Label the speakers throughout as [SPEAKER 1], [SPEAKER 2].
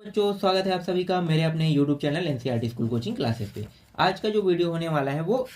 [SPEAKER 1] बच्चों, स्वागत है आप सभी का मेरे अपने YouTube channel NCERT school coaching classes पे। आज का जो वीडियो होने वाला है वो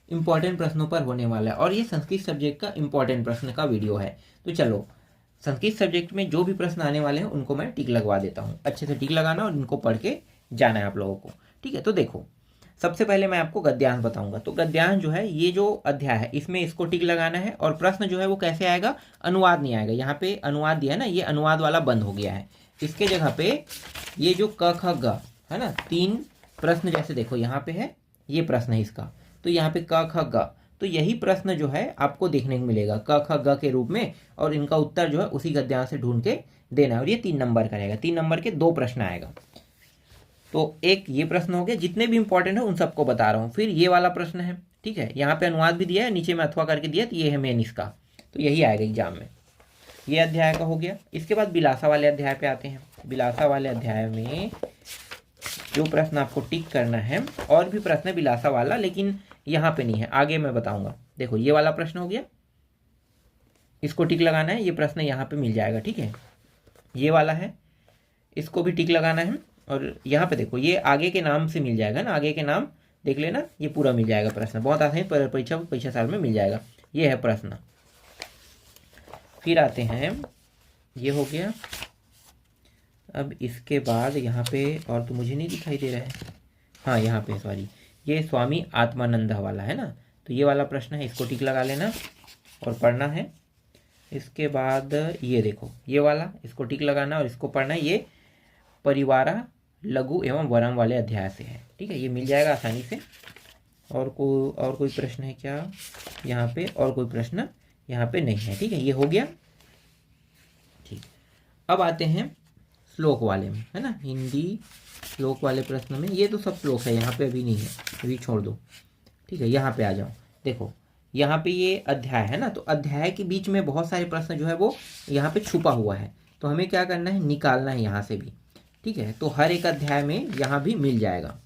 [SPEAKER 1] इम्पॉर्टेंट प्रश्नों पर होने वाला है और ये संस्कृत सब्जेक्ट का इम्पॉर्टेंट प्रश्न का वीडियो है। तो चलो, संस्कृत सब्जेक्ट में जो भी प्रश्न आने वाले हैं उनको मैं टिक लगवा देता हूँ। अच्छे से टिक लगाना और इनको पढ़ के जाना है आप लोगों को। ठीक है, तो देखो, सबसे पहले मैं आपको गद्यांश बताऊंगा। तो गद्यांश जो है, ये जो अध्याय है इसमें इसको टिक लगाना है। और प्रश्न जो है वो कैसे आएगा, अनुवाद नहीं आएगा। यहाँ पे अनुवाद दिया है ना, ये अनुवाद वाला बंद हो गया है। इसके जगह पे ये जो क ख ग है ना, तीन प्रश्न जैसे देखो यहाँ पे है, ये प्रश्न है इसका। तो यहाँ पे क ख ग, तो यही प्रश्न जो है आपको देखने को मिलेगा क ख ग के रूप में। और इनका उत्तर जो है उसी गद्यांश से ढूंढ के देना है। और ये 3 नंबर का रहेगा, 3 नंबर के 2 प्रश्न आएगा। तो एक ये प्रश्न हो गया, जितने भी इंपॉर्टेंट है उन सबको बता रहा हूँ। फिर ये वाला प्रश्न है, ठीक है, यहाँ पे अनुवाद भी दिया है, नीचे में अथवा करके दिया, तो ये है मेन इसका। तो यही आएगा एग्जाम में। ये अध्याय का हो गया। इसके बाद बिलासा वाले अध्याय पे आते हैं। बिलासा वाले अध्याय में जो प्रश्न आपको टिक करना है, और भी प्रश्न है बिलासा वाला, लेकिन यहाँ पे नहीं है, आगे मैं बताऊंगा। देखो, ये वाला प्रश्न हो गया, इसको टिक लगाना है। ये प्रश्न यहाँ पे मिल जाएगा, ठीक है। ये वाला है, इसको भी टिक लगाना है। और यहाँ पे देखो, ये आगे के नाम से मिल जाएगा ना, आगे के नाम देख लेना, ये पूरा मिल जाएगा प्रश्न। बहुत आसानी परीक्षा साल में मिल जाएगा। ये है प्रश्न। फिर आते हैं, ये हो गया। अब इसके बाद यहाँ पे और तो मुझे नहीं दिखाई दे रहा है, हाँ यहाँ पे सॉरी, ये स्वामी आत्मानंद वाला है ना। तो ये वाला प्रश्न है, इसको टिक लगा लेना और पढ़ना है। इसके बाद ये देखो, ये वाला, इसको टिक लगाना और इसको पढ़ना है। ये परिवारा लघु एवं वरम वाले अध्याय से है, ठीक है, ये मिल जाएगा आसानी से। और कोई प्रश्न है क्या यहाँ पे? और कोई प्रश्न यहाँ पे नहीं है, ठीक है, ये हो गया। ठीक, अब आते हैं श्लोक वाले में, है ना, हिंदी श्लोक वाले प्रश्न में। ये तो सब श्लोक है, यहाँ पे अभी नहीं है, अभी छोड़ दो, ठीक है। यहाँ पे आ जाओ, देखो यहाँ पे ये अध्याय है ना, तो अध्याय के बीच में बहुत सारे प्रश्न जो है वो यहाँ पे छुपा हुआ है। तो हमें क्या करना है, निकालना है यहाँ से भी, ठीक है। तो हर एक अध्याय में यहाँ भी मिल जाएगा,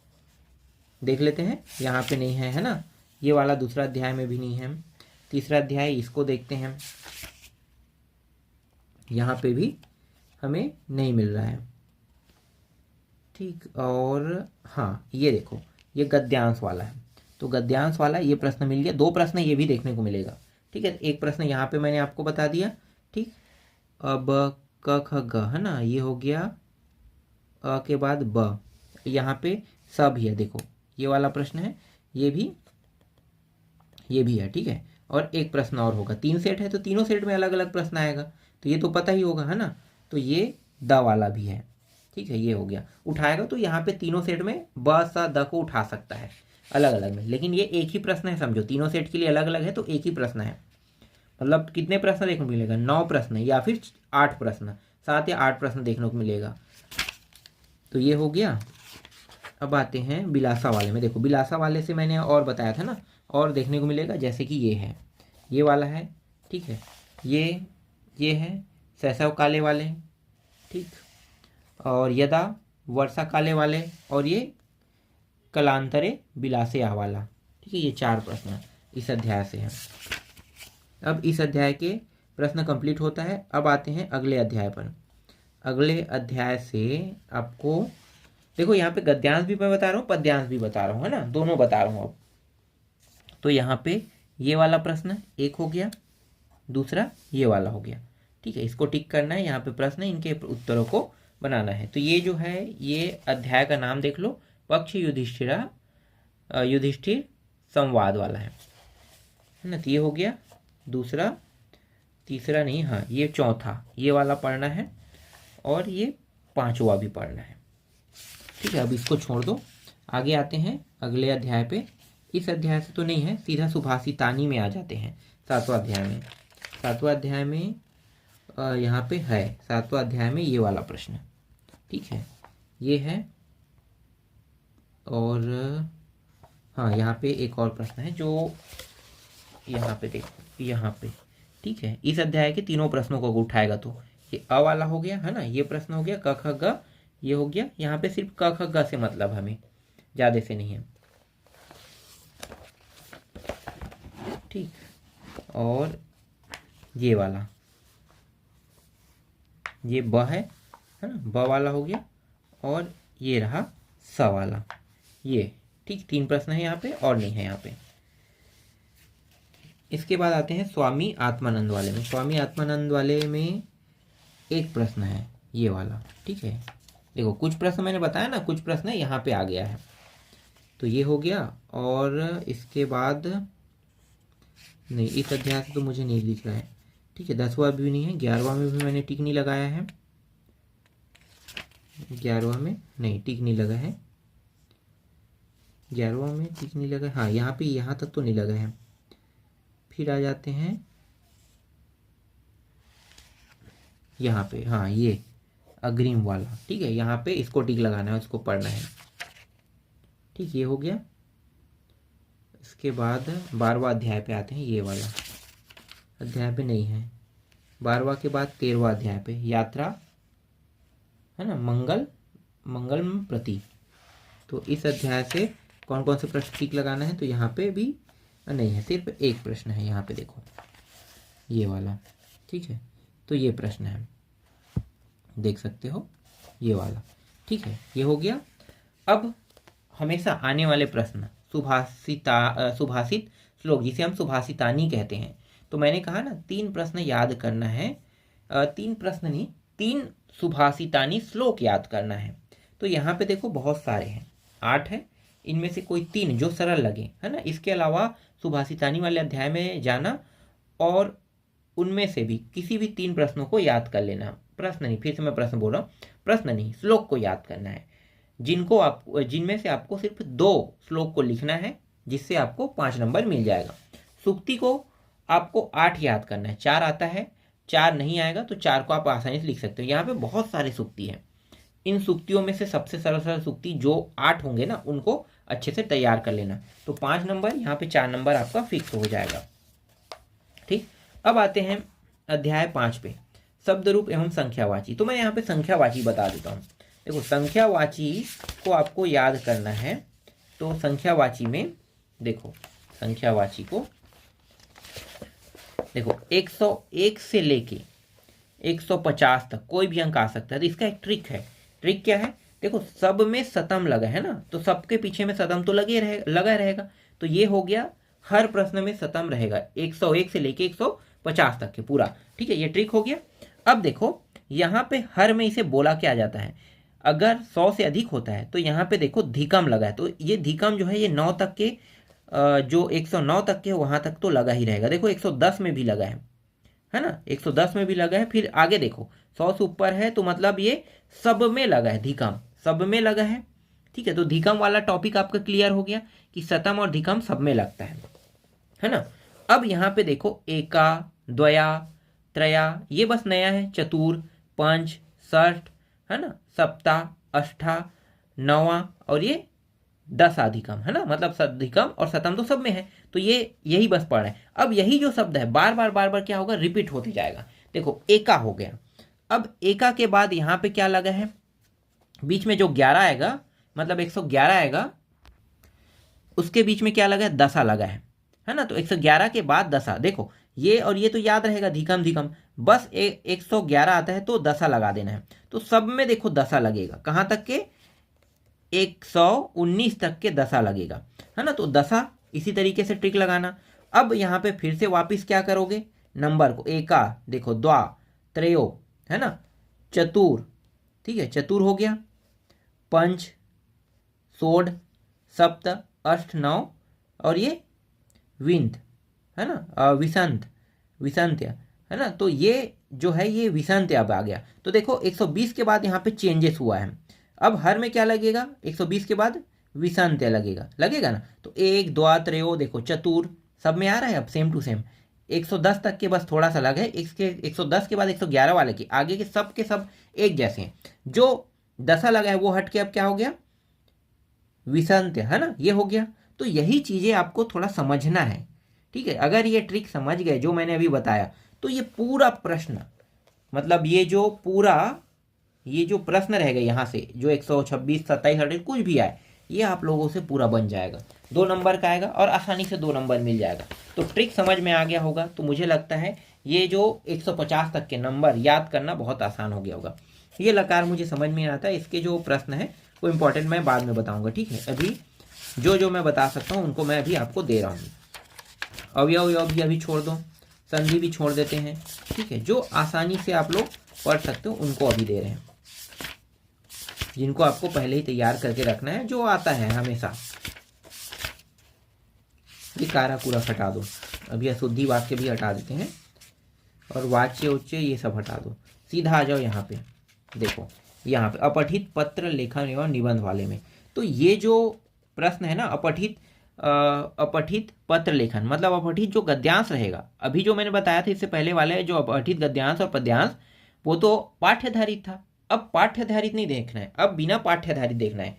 [SPEAKER 1] देख लेते हैं। यहाँ पे नहीं है, है ना। ये वाला दूसरा अध्याय में भी नहीं है। तीसरा अध्याय, इसको देखते हैं, यहाँ पे भी हमें नहीं मिल रहा है, ठीक। और हाँ, ये देखो, ये गद्यांश वाला है। तो गद्यांश वाला ये प्रश्न मिल गया। 2 प्रश्न ये भी देखने को मिलेगा, ठीक है। एक प्रश्न यहाँ पे मैंने आपको बता दिया, ठीक। अब क ख ग है ना, ये हो गया। अ के बाद ब, यहाँ पे स भी है, देखो ये वाला प्रश्न है, ये भी है, ठीक है। और एक प्रश्न और होगा, 3 सेट है तो तीनों सेट में अलग अलग प्रश्न आएगा, तो ये तो पता ही होगा, है ना। तो ये द वाला भी है, ठीक है, ये हो गया। उठाएगा तो यहाँ पे तीनों सेट में ब स द को उठा सकता है अलग अलग में, लेकिन ये एक ही प्रश्न है, समझो, तीनों सेट के लिए अलग अलग है तो एक ही प्रश्न है। मतलब कितने प्रश्न देखने को मिलेगा, 9 प्रश्न या फिर 8 प्रश्न, 7 या 8 प्रश्न देखने को मिलेगा। तो ये हो गया। अब आते हैं बिलासा वाले में। देखो, बिलासा वाले से मैंने और बताया था ना, और देखने को मिलेगा, जैसे कि ये है, ये वाला है, ठीक है। ये है शैशव काले वाले, ठीक। और यदा वर्षा काले वाले, और ये कलांतरे बिलासे आ वाला, ठीक है। ये 4 प्रश्न इस अध्याय से हैं। अब इस अध्याय के प्रश्न कंप्लीट होता है। अब आते हैं अगले अध्याय पर। अगले अध्याय से आपको देखो, यहाँ पे गद्यांश भी मैं बता रहा हूँ, पद्यांश भी बता रहा हूँ, है ना, दोनों बता रहा हूँ अब। तो यहाँ पे ये वाला प्रश्न एक हो गया, दूसरा ये वाला हो गया, ठीक है। इसको टिक करना है, यहाँ पे प्रश्न, इनके उत्तरों को बनाना है। तो ये जो है, ये अध्याय का नाम देख लो, पक्ष युधिष्ठिर संवाद वाला है ना। तो ये हो गया दूसरा, तीसरा नहीं, हाँ ये चौथा, ये वाला पढ़ना है, और ये 5वां भी पढ़ना है, ठीक है। अब इसको छोड़ दो, आगे आते हैं अगले अध्याय पे। इस अध्याय से तो नहीं है, सीधा सुभाषितानी में आ जाते हैं, 7वां अध्याय में। 7वां अध्याय में यहाँ पे है, 7वां अध्याय में ये वाला प्रश्न, ठीक है, ये है। और हाँ, यहाँ पे एक और प्रश्न है जो यहाँ पे देखो, यहाँ पे, ठीक है। इस अध्याय के तीनों प्रश्नों को उठाएगा तो ये अ वाला हो गया, है ना, ये प्रश्न हो गया, क ख ग ये हो गया। यहाँ पे सिर्फ क ख ग से मतलब हमें, ज़्यादा से नहीं है, ठीक। और ये वाला, ये ब है ना, ब वाला हो गया। और ये रहा स वाला, ये ठीक 3 प्रश्न है यहाँ पे और नहीं है यहाँ पे। इसके बाद आते हैं स्वामी आत्मानंद वाले में। स्वामी आत्मानंद वाले में एक प्रश्न है ये वाला, ठीक है। देखो कुछ प्रश्न मैंने बताया ना, कुछ प्रश्न यहाँ पे आ गया है, तो ये हो गया। और इसके बाद नहीं, इस अध्याय से तो मुझे नहीं दिख रहा है, ठीक है। 10वां भी नहीं है, 11वां में भी मैंने टिक नहीं लगाया है, 11वां में नहीं टिक नहीं लगा है, 11वां में टिक नहीं लगा। हाँ यहाँ पे, यहाँ तक तो नहीं लगा है। फिर आ जाते हैं यहाँ पे, हाँ ये अग्रिम वाला, ठीक है। यहाँ पे इसको टिक लगाना है, उसको पढ़ना है, ठीक, ये हो गया। इसके बाद 12वां अध्याय पे आते हैं, ये वाला अध्याय पे नहीं है। 12वां के बाद 13वां अध्याय पे यात्रा है ना, मंगल प्रति। तो इस अध्याय से कौन कौन से प्रश्न टिक लगाना है, तो यहाँ पे भी नहीं है, सिर्फ एक प्रश्न है यहाँ पे, देखो ये वाला, ठीक है। तो ये प्रश्न है, देख सकते हो ये वाला, ठीक है। ये हो गया। अब हमेशा आने वाले प्रश्न, सुभाषित श्लोक, जिसे हम सुभाषितानी कहते हैं। तो मैंने कहा ना 3 प्रश्न याद करना है, 3 प्रश्न नहीं, 3 सुभाषितानी श्लोक याद करना है। तो यहाँ पे देखो बहुत सारे हैं, 8 है, इनमें से कोई 3 जो सरल लगे, है ना। इसके अलावा सुभाषितानी वाले अध्याय में जाना और उनमें से भी किसी भी 3 प्रश्नों को याद कर लेना। प्रश्न नहीं, फिर से मैं प्रश्न बोल रहा हूँ, प्रश्न नहीं, श्लोक को याद करना है, जिनमें से आपको सिर्फ 2 श्लोक को लिखना है, जिससे आपको 5 नंबर मिल जाएगा। सूक्ति को आपको 8 याद करना है, 4 आता है, 4 नहीं आएगा तो 4 को आप आसानी से लिख सकते हो। यहाँ पे बहुत सारे सूक्ति हैं, इन सूक्तियों में से सबसे सरल सूक्ति जो 8 होंगे ना, उनको अच्छे से तैयार कर लेना। तो 5 नंबर, यहाँ पे 4 नंबर आपका फिक्स हो जाएगा, ठीक। अब आते हैं अध्याय 5 पे, शब्द रूप एवं संख्यावाची। तो मैं यहाँ पे संख्यावाची बता देता हूँ। देखो संख्यावाची को आपको याद करना है, तो संख्यावाची में देखो, संख्यावाची को देखो 101 से लेके 150 तक कोई भी अंक आ सकता है। तो इसका एक ट्रिक है। ट्रिक क्या है, देखो सब में शतम लगा है ना, तो सबके पीछे में शतम तो लगा रहेगा। तो ये हो गया, हर प्रश्न में शतम रहेगा, 101 से लेके 150 तक के पूरा, ठीक है। ये ट्रिक हो गया। अब देखो यहाँ पे हर में इसे बोला क्या जाता है, अगर 100 से अधिक होता है तो यहाँ पे देखो धिकम लगा है, तो ये धिकम जो है ये 9 तक के, जो 109 तक के वहां तक तो लगा ही रहेगा। देखो 110 में भी लगा है ना, 110 में भी लगा है। फिर आगे देखो 100 से ऊपर है, तो मतलब ये सब में लगा है, धिकम सब में लगा है, ठीक है। तो धिकम वाला टॉपिक आपका क्लियर हो गया कि शतम और धिकम सब में लगता है ना। अब यहाँ पे देखो एका, द्वया, त्रया, ये बस नया है, चतुर, पंच, षष्ठ, है ना, सप्ता, अष्टा, नवा और ये 10 अधिकम, है ना, मतलब सधिकम और शतम तो सब में है। तो ये यही बस पढ़ रहे हैं। अब यही जो शब्द है बार बार क्या होगा, रिपीट होते जाएगा। देखो एका हो गया। अब एका के बाद यहाँ पे क्या लगा है, बीच में जो 11 आएगा, मतलब 111 आएगा, उसके बीच में क्या लगा है, दशा लगा है ना। तो 111 के बाद दशा, देखो ये और ये तो याद रहेगा, धिकम धिकम, बस 111 आता है तो दशा लगा देना है। तो सब में देखो दशा लगेगा, कहाँ तक के, 119 तक के दशा लगेगा, है ना। तो दशा इसी तरीके से ट्रिक लगाना। अब यहाँ पे फिर से वापस क्या करोगे, नंबर को, एका देखो, द्वा, त्रयो, है ना, चतुर, ठीक है, चतुर हो गया, पंच, सोड, सप्त, अष्ट, नौ और ये विंत, है ना, विसंत्य, है ना। तो ये जो है ये विसंत्य अब आ गया। तो देखो 120 के बाद यहाँ पे चेंजेस हुआ है। अब हर में क्या लगेगा, 120 के बाद विसंत्य लगेगा ना। तो 1, 2, 3, देखो चतुर सब में आ रहा है, अब सेम टू सेम। 110 तक के बस थोड़ा सा लगा है, इसके 110 के बाद 111 वाले के आगे के सब एक जैसे हैं। जो दशा लगा है वो हट के अब क्या हो गया, विसंत्य, है ना, ये हो गया। तो यही चीजें आपको थोड़ा समझना है, ठीक है। अगर ये ट्रिक समझ गए जो मैंने अभी बताया, तो ये पूरा प्रश्न, मतलब ये जो प्रश्न रहेगा यहाँ से, जो 126, 27, 28 कुछ भी आए, ये आप लोगों से पूरा बन जाएगा, 2 नंबर का आएगा और आसानी से 2 नंबर मिल जाएगा। तो ट्रिक समझ में आ गया होगा। तो मुझे लगता है ये जो 150 तक के नंबर याद करना बहुत आसान हो गया होगा। ये लकार मुझे समझ में आता है, इसके जो प्रश्न है वो इम्पोर्टेंट मैं बाद में बताऊंगा, ठीक है। अभी जो मैं बता सकता हूँ उनको मैं अभी आपको दे रहा हूँ। अवयव भी अभी छोड़ दो, संधि भी छोड़ देते हैं, ठीक है। जो आसानी से आप लोग पढ़ सकते हो उनको अभी दे रहे हैं, जिनको आपको पहले ही तैयार करके रखना है, जो आता है हमेशा। ये कारा कूरा हटा दो, अभी अशुद्धि वाक्य भी हटा देते हैं, और वाच्य उच्च ये सब हटा दो। सीधा आ जाओ यहाँ पे, देखो यहाँ पे अपठित पत्र लेखन एवं निबंध वाले में। तो ये जो प्रश्न है ना, अपठित पत्र लेखन मतलब अपठित जो गद्यांश रहेगा। अभी जो मैंने बताया था इससे पहले वाले जो अपठित गद्यांश और पद्यांश, वो तो पाठ्याधारित था। अब पाठ्याधारित नहीं देखना है, अब बिना पाठ्याधारित देखना है।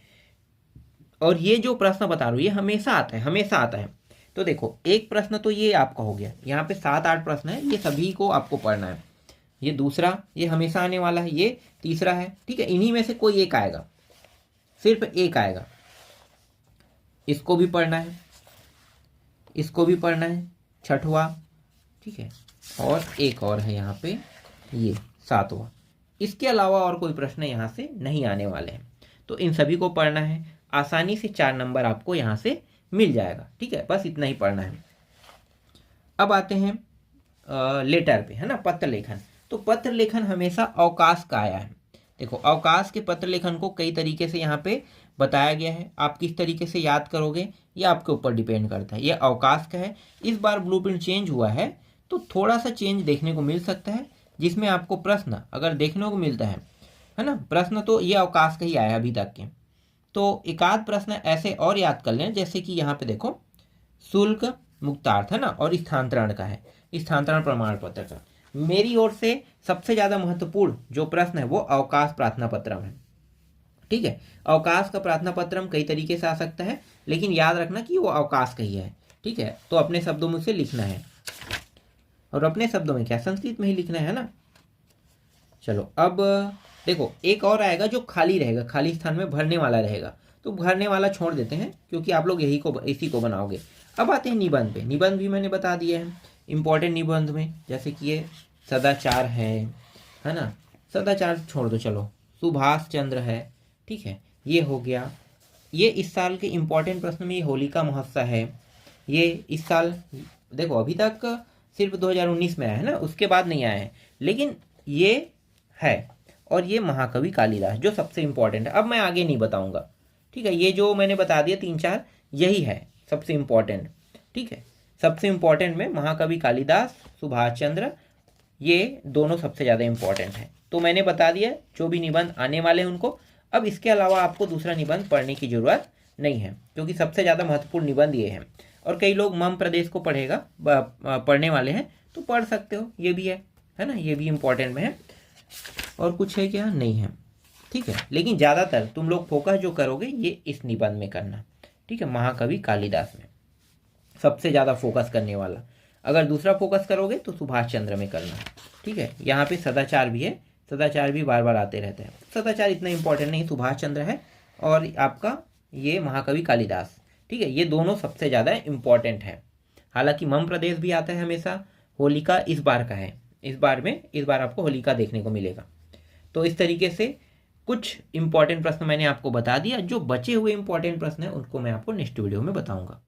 [SPEAKER 1] और ये जो प्रश्न बता रहा हूँ ये हमेशा आता है, हमेशा आता है। तो देखो एक प्रश्न तो ये आपका हो गया, यहाँ पे 7-8 प्रश्न है, ये सभी को आपको पढ़ना है। ये दूसरा, ये हमेशा आने वाला है, ये तीसरा है, ठीक है। इन्हीं में से कोई एक आएगा, सिर्फ एक आएगा। इसको भी पढ़ना है, इसको भी पढ़ना है, छठवां, ठीक है। और एक और है यहाँ पे, ये 7वां। इसके अलावा और कोई प्रश्न यहाँ से नहीं आने वाले हैं। तो इन सभी को पढ़ना है, आसानी से 4 नंबर आपको यहाँ से मिल जाएगा, ठीक है। बस इतना ही पढ़ना है। अब आते हैं लेटर पे, है ना, पत्र लेखन। तो पत्र लेखन हमेशा अवकाश का आया है। देखो अवकाश के पत्र लेखन को कई तरीके से यहाँ पे बताया गया है। आप किस तरीके से याद करोगे ये आपके ऊपर डिपेंड करता है। ये अवकाश का है। इस बार ब्लूप्रिंट चेंज हुआ है तो थोड़ा सा चेंज देखने को मिल सकता है, जिसमें आपको प्रश्न अगर देखने को मिलता है ना, प्रश्न तो ये अवकाश का ही आया अभी तक के। तो एकाध प्रश्न ऐसे और याद कर लें, जैसे कि यहाँ पे देखो शुल्क मुक्तार्थ है ना, और स्थानांतरण का है, स्थानांतरण प्रमाण पत्र का। मेरी ओर से सबसे ज़्यादा महत्वपूर्ण जो प्रश्न है वो अवकाश प्रार्थना पत्रम है, ठीक है। अवकाश का प्रार्थना पत्रम कई तरीके से आ सकता है, लेकिन याद रखना कि वो अवकाश का ही है, ठीक है। तो अपने शब्दों में उसे लिखना है, और अपने शब्दों में क्या, संस्कृत में ही लिखना है ना। चलो अब देखो एक और आएगा जो खाली रहेगा, खाली स्थान में भरने वाला रहेगा। तो भरने वाला छोड़ देते हैं क्योंकि आप लोग इसी को बनाओगे। अब आते हैं निबंध पे। निबंध भी मैंने बता दिया है इंपॉर्टेंट निबंध में, जैसे कि ये सदाचार है ना, सदाचार छोड़ दो, चलो सुभाष चंद्र है, ठीक है, ये हो गया। ये इस साल के इंपॉर्टेंट प्रश्न में ये होलिका महोत्सव है। ये इस साल देखो अभी तक सिर्फ 2019 में आया है ना, उसके बाद नहीं आया है, लेकिन ये है। और ये महाकवि कालिदास जो सबसे इंपॉर्टेंट है। अब मैं आगे नहीं बताऊंगा, ठीक है। ये जो मैंने बता दिया 3-4 यही है सबसे इंपॉर्टेंट, ठीक है। सबसे इंपॉर्टेंट में महाकवि कालिदास, सुभाष चंद्र, ये दोनों सबसे ज़्यादा इंपॉर्टेंट है। तो मैंने बता दिया जो भी निबंध आने वाले हैं उनको। अब इसके अलावा आपको दूसरा निबंध पढ़ने की जरूरत नहीं है, क्योंकि सबसे ज़्यादा महत्वपूर्ण निबंध ये है। और कई लोग मम प्रदेश को पढ़ने वाले हैं तो पढ़ सकते हो, ये भी है ना, ये भी इंपॉर्टेंट में है। और कुछ है क्या, नहीं है, ठीक है। लेकिन ज़्यादातर तुम लोग फोकस जो करोगे ये इस निबंध में करना, ठीक है, महाकवि कालिदास में सबसे ज़्यादा फोकस करने वाला। अगर दूसरा फोकस करोगे तो सुभाष चंद्र में करना, ठीक है। यहाँ पे सदाचार भी है, सदाचार भी बार बार आते रहते हैं। सदाचार इतना इंपॉर्टेंट नहीं, सुभाष चंद्र है और आपका ये महाकवि कालिदास, ठीक है। ये दोनों सबसे ज़्यादा इंपॉर्टेंट है। हालांकि मम प्रदेश भी आता है हमेशा, होलिका इस बार का है, इस बार आपको होलिका देखने को मिलेगा। तो इस तरीके से कुछ इंपॉर्टेंट प्रश्न मैंने आपको बता दिया। जो बचे हुए इंपॉर्टेंट प्रश्न हैं उनको मैं आपको नेक्स्ट वीडियो में बताऊंगा।